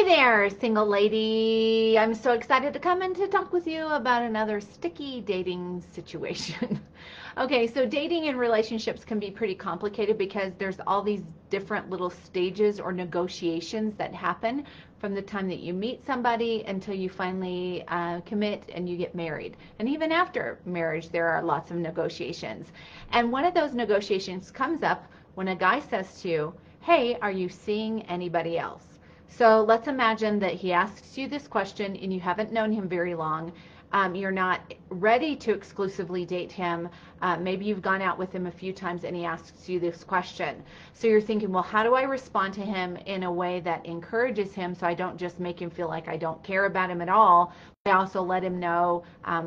Hey there, single lady. I'm so excited to come in to talk with you about another sticky dating situation. Okay, so dating and relationships can be pretty complicated because there's all these different little stages or negotiations that happen from the time that you meet somebody until you finally commit and you get married. And even after marriage, there are lots of negotiations. And one of those negotiations comes up when a guy says to you, hey, are you seeing anybody else? So let's imagine that he asks you this question and you haven't known him very long. You're not ready to exclusively date him. Maybe you've gone out with him a few times and he asks you this question. So you're thinking, well, how do I respond to him in a way that encourages him so I don't just make him feel like I don't care about him at all, but I also let him know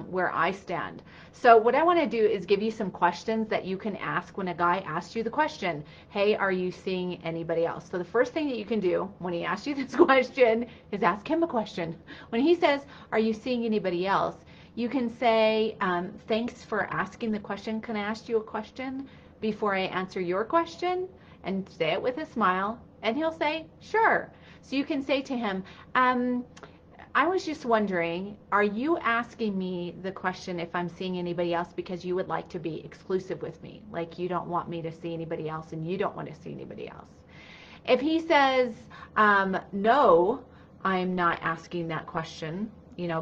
where I stand. So what I want to do is give you some questions that you can ask when a guy asks you the question, hey, are you seeing anybody else? So the first thing that you can do when he asks you this question is ask him a question. When he says, are you seeing anybody else? You can say, thanks for asking the question. Can I ask you a question before I answer your question? And say it with a smile. And he'll say, sure. So you can say to him, I was just wondering, are you asking me the question if I'm seeing anybody else because you would like to be exclusive with me? Like you don't want me to see anybody else and you don't want to see anybody else. If he says, no, I'm not asking that question,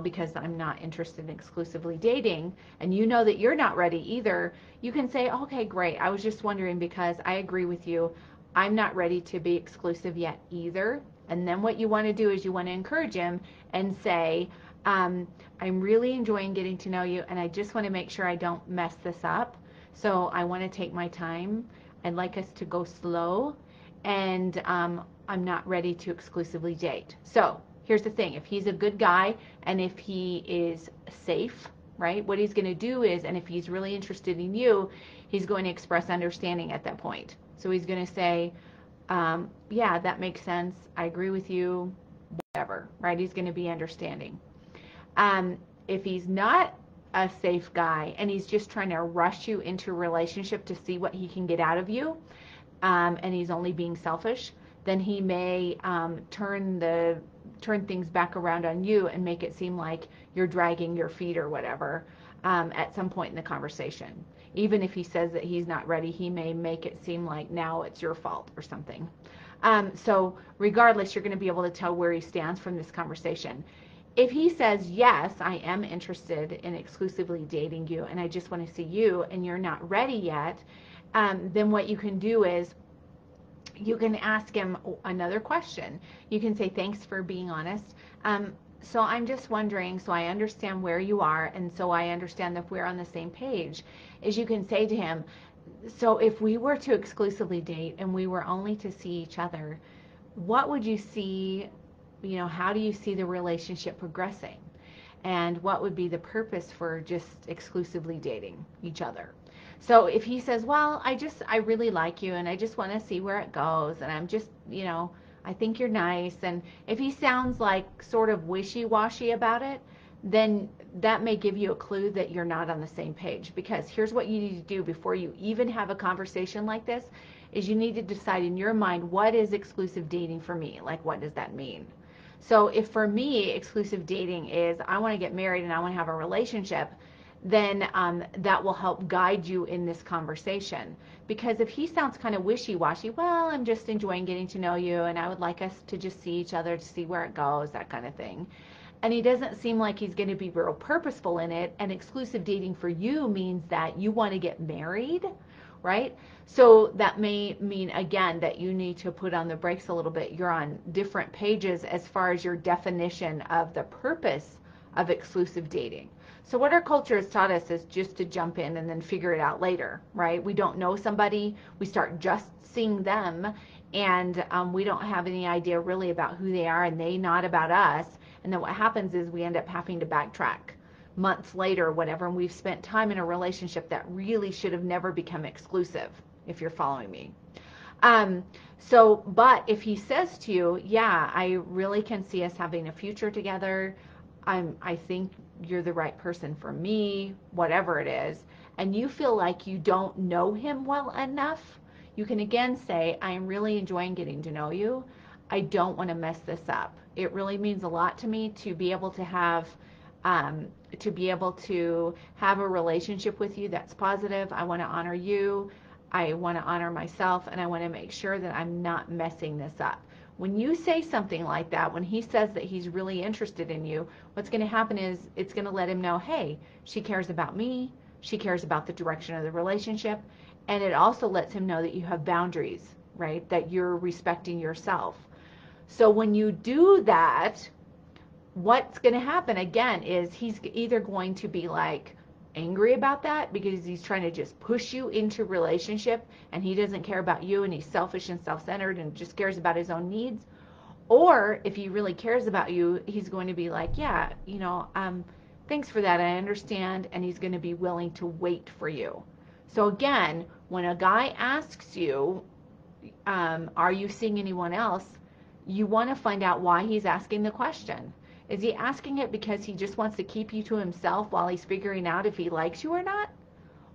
because I'm not interested in exclusively dating, and you know that you're not ready either, you can say, okay, great. I was just wondering because I agree with you. I'm not ready to be exclusive yet either. And then what you want to do is you want to encourage him and say, I'm really enjoying getting to know you, and I just want to make sure I don't mess this up. So I want to take my time. I'd like us to go slow, and I'm not ready to exclusively date. So here's the thing. If he's a good guy and if he is safe, right, what he's going to do is, and if he's really interested in you, he's going to express understanding at that point. So he's going to say, yeah, that makes sense. I agree with you, whatever, right? He's going to be understanding. If he's not a safe guy and he's just trying to rush you into a relationship to see what he can get out of you, and he's only being selfish, then he may turn things back around on you and make it seem like you're dragging your feet or whatever at some point in the conversation. Even if he says that he's not ready, he may make it seem like now it's your fault or something. So regardless, you're going to be able to tell where he stands from this conversation. If he says, yes, I am interested in exclusively dating you and I just want to see you and you're not ready yet, then what you can do is you can ask him another question. You can say, thanks for being honest. So I'm just wondering, so I understand where you are, and so I understand that we're on the same page, is you can say to him, so if we were to exclusively date and we were only to see each other, what would you see, how do you see the relationship progressing? And what would be the purpose for just exclusively dating each other? So if he says, well, I really like you and I just want to see where it goes and I'm just, I think you're nice. And if he sounds like sort of wishy-washy about it, then that may give you a clue that you're not on the same page. Because here's what you need to do before you even have a conversation like this, is you need to decide in your mind, what is exclusive dating for me? Like, what does that mean? So if for me, exclusive dating is I want to get married and I want to have a relationship, then that will help guide you in this conversation. Because if he sounds kind of wishy-washy, well, I'm just enjoying getting to know you and I would like us to just see each other to see where it goes, that kind of thing. And he doesn't seem like he's going to be real purposeful in it. And exclusive dating for you means that you want to get married, right? So that may mean, again, that you need to put on the brakes a little bit. You're on different pages as far as your definition of the purpose of exclusive dating. So what our culture has taught us is just to jump in and then figure it out later, right? We don't know somebody, we start just seeing them, and we don't have any idea really about who they are, and they not about us. And then what happens is we end up having to backtrack months later, whatever, and we've spent time in a relationship that really should have never become exclusive, if you're following me. But if he says to you, yeah, I really can see us having a future together, I think you're the right person for me, whatever it is, and you feel like you don't know him well enough, you can again say, I am really enjoying getting to know you. I don't want to mess this up. it really means a lot to me to be able to have um, a relationship with you that's positive. I want to honor you. I want to honor myself, and I want to make sure that I'm not messing this up. When you say something like that, when he says that he's really interested in you, what's going to happen is it's going to let him know, hey, she cares about me. She cares about the direction of the relationship. And it also lets him know that you have boundaries, right? That you're respecting yourself. So when you do that, what's going to happen again is he's either going to be like angry about that because he's trying to just push you into relationship and he doesn't care about you and he's selfish and self-centered and just cares about his own needs. Or if he really cares about you, he's going to be like, yeah, thanks for that, I understand, and he's going to be willing to wait for you. So again, when a guy asks you, are you seeing anyone else, you want to find out why he's asking the question. Is he asking it because he just wants to keep you to himself while he's figuring out if he likes you or not?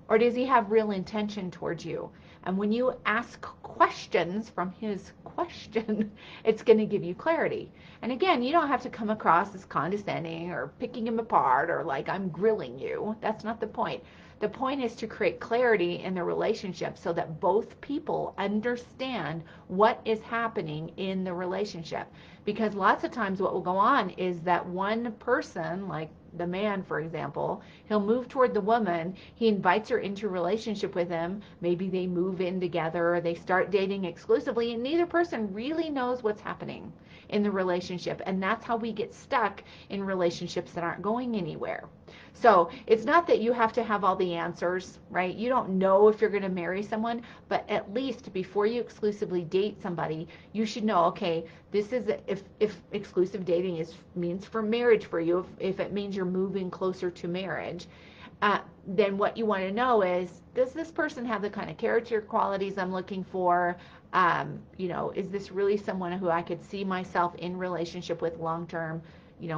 Or does he have real intention towards you? And when you ask questions from his question, it's going to give you clarity. And again, you don't have to come across as condescending or picking him apart or like I'm grilling you. That's not the point. The point is to create clarity in the relationship so that both people understand what is happening in the relationship. Because lots of times what will go on is that one person, like the man, for example, he'll move toward the woman. He invites her into a relationship with him. Maybe they move in together or they start dating exclusively, and neither person really knows what's happening in the relationship. And that's how we get stuck in relationships that aren't going anywhere. So it's not that you have to have all the answers, right? You don't know if you're going to marry someone, but at least before you exclusively date somebody, you should know, okay, this is if exclusive dating means for marriage for you, if it means you're moving closer to marriage, then what you want to know is, does this person have the kind of character qualities I'm looking for? Is this really someone who I could see myself in relationship with long term,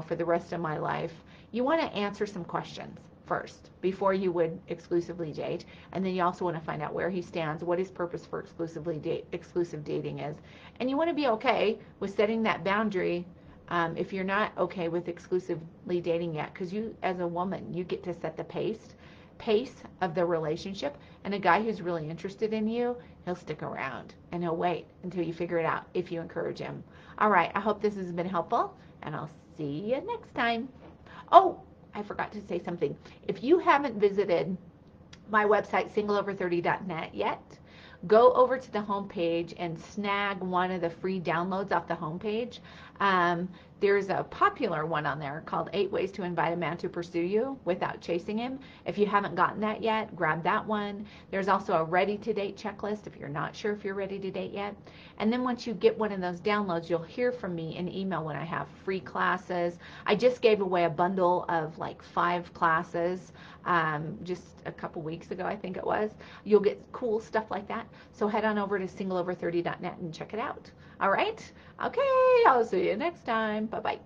for the rest of my life? You want to answer some questions first before you would exclusively date, and then you also want to find out where he stands, what his purpose for exclusive dating is, and you want to be okay with setting that boundary if you're not okay with exclusively dating yet, because you, as a woman, you get to set the pace of the relationship, and a guy who's really interested in you, he'll stick around and he'll wait until you figure it out if you encourage him. All right, I hope this has been helpful, and I'll see you next time. Oh, I forgot to say something. If you haven't visited my website, singleover30.net yet, go over to the homepage and snag one of the free downloads off the homepage. There's a popular one on there called 8 Ways to Invite a Man to Pursue You Without Chasing Him. If you haven't gotten that yet, grab that one. There's also a ready to date checklist if you're not sure if you're ready to date yet. And then once you get one of those downloads, you'll hear from me in email when I have free classes. I just gave away a bundle of like 5 classes just a couple weeks ago, I think it was. You'll get cool stuff like that. So head on over to singleover30.net and check it out. All right? Okay, I'll see you next time. Bye-bye.